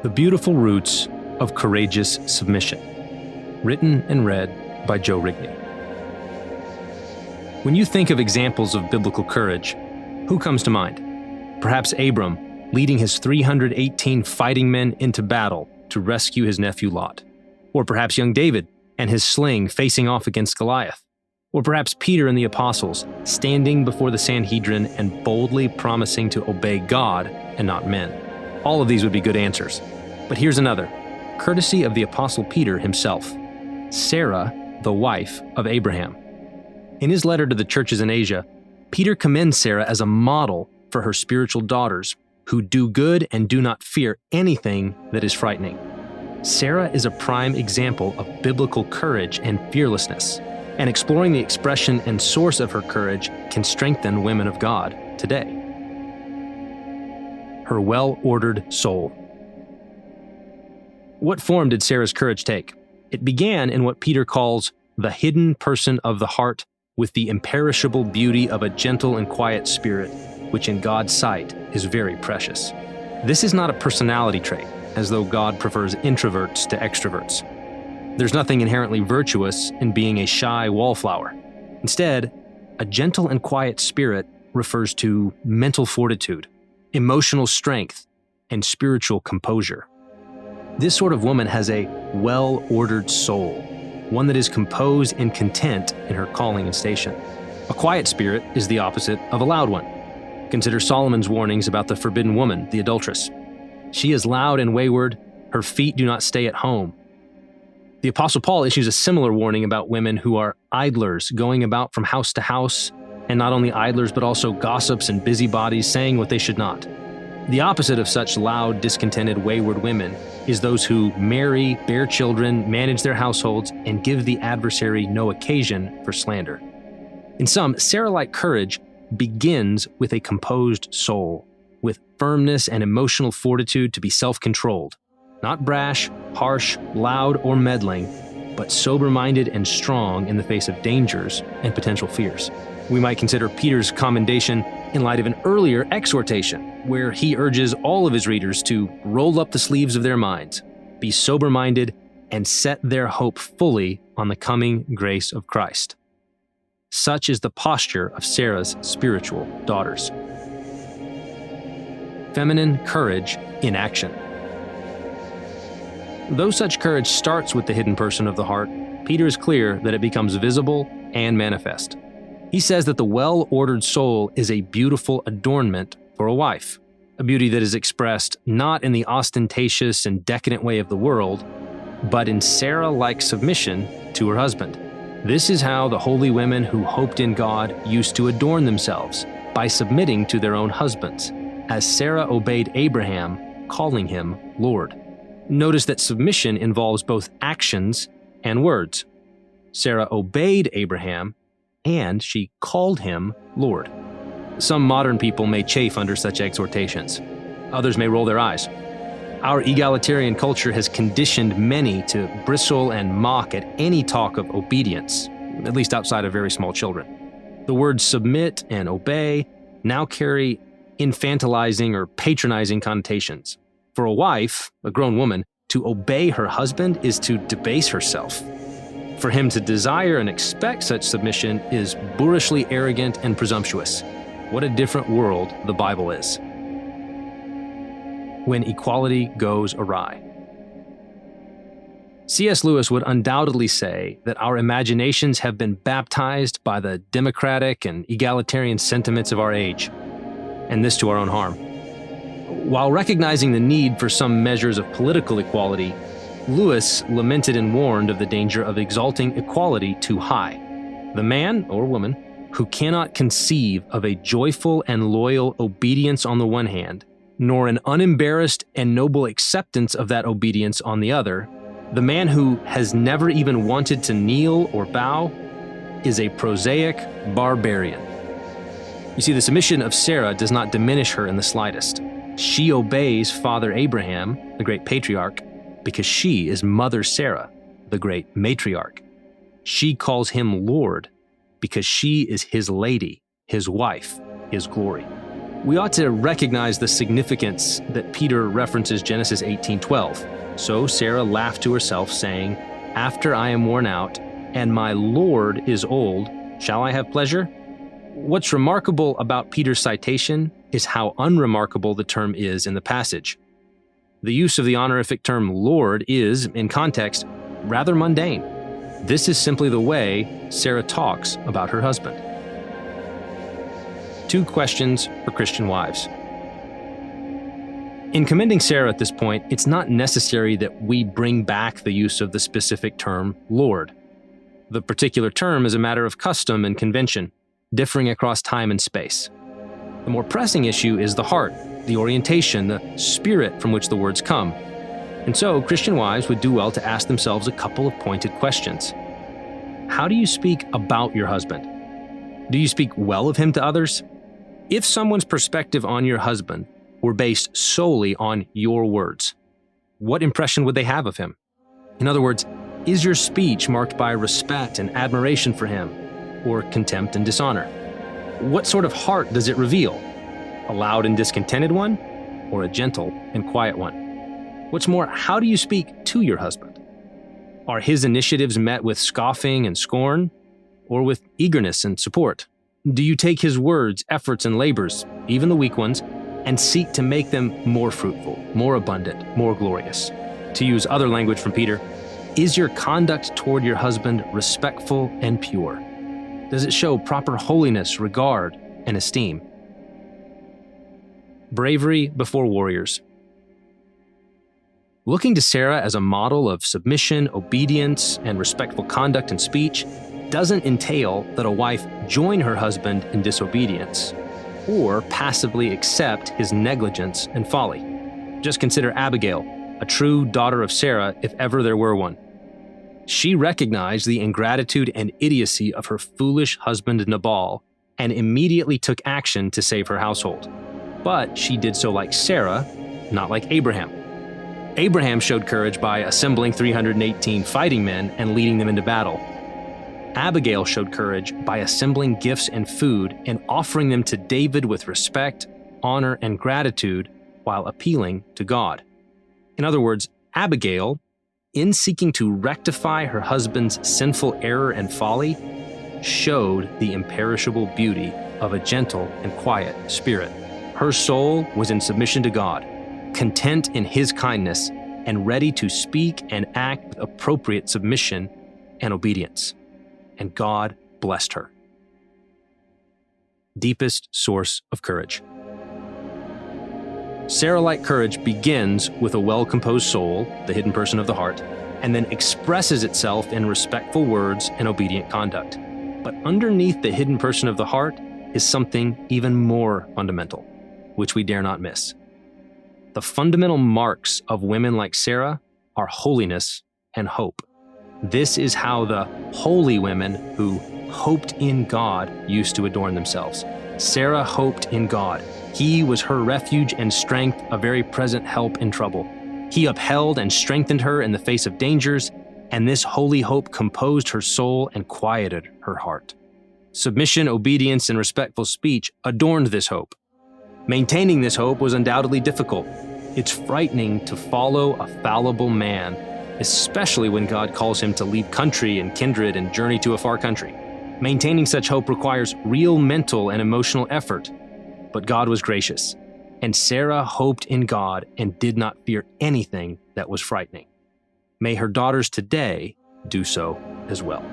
The Beautiful Roots of Courageous Submission, written and read by Joe Rigney. When you think of examples of biblical courage, who comes to mind? Perhaps Abram, leading his 318 fighting men into battle to rescue his nephew Lot. Or perhaps young David and his sling facing off against Goliath. Or perhaps Peter and the apostles standing before the Sanhedrin and boldly promising to obey God and not men. All of these would be good answers. But here's another, courtesy of the apostle Peter himself. Sarah, the wife of Abraham. In his letter to the churches in Asia, Peter commends Sarah as a model for her spiritual daughters who do good and do not fear anything that is frightening. Sarah is a prime example of biblical courage and fearlessness, and exploring the expression and source of her courage can strengthen women of God today. Her well-ordered soul. What form did Sarah's courage take? It began in what Peter calls the hidden person of the heart, with the imperishable beauty of a gentle and quiet spirit, which in God's sight is very precious. This is not a personality trait, as though God prefers introverts to extroverts. There's nothing inherently virtuous in being a shy wallflower. Instead, a gentle and quiet spirit refers to mental fortitude, emotional strength, and spiritual composure. This sort of woman has a well-ordered soul, one that is composed and content in her calling and station. A quiet spirit is the opposite of a loud one. Consider Solomon's warnings about the forbidden woman, the adulteress. She is loud and wayward, her feet do not stay at home. The Apostle Paul issues a similar warning about women who are idlers, going about from house to house, and not only idlers but also gossips and busybodies, saying what they should not. The opposite of such loud, discontented, wayward women is those who marry, bear children, manage their households, and give the adversary no occasion for slander. In sum, Sarah-like courage begins with a composed soul, with firmness and emotional fortitude to be self-controlled, not brash, harsh, loud, or meddling, but sober-minded and strong in the face of dangers and potential fears. We might consider Peter's commendation in light of an earlier exhortation, where he urges all of his readers to roll up the sleeves of their minds, be sober-minded, and set their hope fully on the coming grace of Christ. Such is the posture of Sarah's spiritual daughters. Feminine courage in action. Though such courage starts with the hidden person of the heart, Peter is clear that it becomes visible and manifest. He says that the well-ordered soul is a beautiful adornment for a wife, a beauty that is expressed not in the ostentatious and decadent way of the world, but in Sarah-like submission to her husband. This is how the holy women who hoped in God used to adorn themselves, by submitting to their own husbands, as Sarah obeyed Abraham, calling him Lord. Notice that submission involves both actions and words. Sarah obeyed Abraham, and she called him Lord. Some modern people may chafe under such exhortations. Others may roll their eyes. Our egalitarian culture has conditioned many to bristle and mock at any talk of obedience, at least outside of very small children. The words submit and obey now carry infantilizing or patronizing connotations. For a wife, a grown woman, to obey her husband is to debase herself. For him to desire and expect such submission is boorishly arrogant and presumptuous. What a different world the Bible is. When equality goes awry. C.S. Lewis would undoubtedly say that our imaginations have been baptized by the democratic and egalitarian sentiments of our age, and this to our own harm. While recognizing the need for some measures of political equality, Lewis lamented and warned of the danger of exalting equality too high. The man or woman who cannot conceive of a joyful and loyal obedience on the one hand, nor an unembarrassed and noble acceptance of that obedience on the other, the man who has never even wanted to kneel or bow, is a prosaic barbarian. You see, the submission of Sarah does not diminish her in the slightest. She obeys Father Abraham, the great patriarch, because she is Mother Sarah, the great matriarch. She calls him Lord because she is his lady, his wife, his glory. We ought to recognize the significance that Peter references Genesis 18:12. So Sarah laughed to herself, saying, "After I am worn out, and my Lord is old, shall I have pleasure?" What's remarkable about Peter's citation is how unremarkable the term is in the passage. The use of the honorific term Lord is, in context, rather mundane. This is simply the way Sarah talks about her husband. 2 questions for Christian wives. In commending Sarah at this point, it's not necessary that we bring back the use of the specific term Lord. The particular term is a matter of custom and convention, differing across time and space. The more pressing issue is the heart, the orientation, the spirit from which the words come. And so, Christian wives would do well to ask themselves a couple of pointed questions. How do you speak about your husband? Do you speak well of him to others? If someone's perspective on your husband were based solely on your words, what impression would they have of him? In other words, is your speech marked by respect and admiration for him, or contempt and dishonor? What sort of heart does it reveal? A loud and discontented one, or a gentle and quiet one? What's more, how do you speak to your husband? Are his initiatives met with scoffing and scorn, or with eagerness and support? Do you take his words, efforts, and labors, even the weak ones, and seek to make them more fruitful, more abundant, more glorious? To use other language from Peter, is your conduct toward your husband respectful and pure? Does it show proper holiness, regard, and esteem? Bravery before warriors. Looking to Sarah as a model of submission, obedience, and respectful conduct and speech doesn't entail that a wife join her husband in disobedience or passively accept his negligence and folly. Just consider Abigail, a true daughter of Sarah if ever there were one. She recognized the ingratitude and idiocy of her foolish husband Nabal and immediately took action to save her household. But she did so like Sarah, not like Abraham. Abraham showed courage by assembling 318 fighting men and leading them into battle. Abigail showed courage by assembling gifts and food and offering them to David with respect, honor, and gratitude while appealing to God. In other words, Abigail, in seeking to rectify her husband's sinful error and folly, showed the imperishable beauty of a gentle and quiet spirit. Her soul was in submission to God, content in his kindness, and ready to speak and act with appropriate submission and obedience. And God blessed her. Deepest source of courage. Sarah-like courage begins with a well-composed soul, the hidden person of the heart, and then expresses itself in respectful words and obedient conduct. But underneath the hidden person of the heart is something even more fundamental, which we dare not miss. The fundamental marks of women like Sarah are holiness and hope. This is how the holy women who hoped in God used to adorn themselves. Sarah hoped in God. He was her refuge and strength, a very present help in trouble. He upheld and strengthened her in the face of dangers, and this holy hope composed her soul and quieted her heart. Submission, obedience, and respectful speech adorned this hope. Maintaining this hope was undoubtedly difficult. It's frightening to follow a fallible man, especially when God calls him to leave country and kindred and journey to a far country. Maintaining such hope requires real mental and emotional effort, but God was gracious, and Sarah hoped in God and did not fear anything that was frightening. May her daughters today do so as well.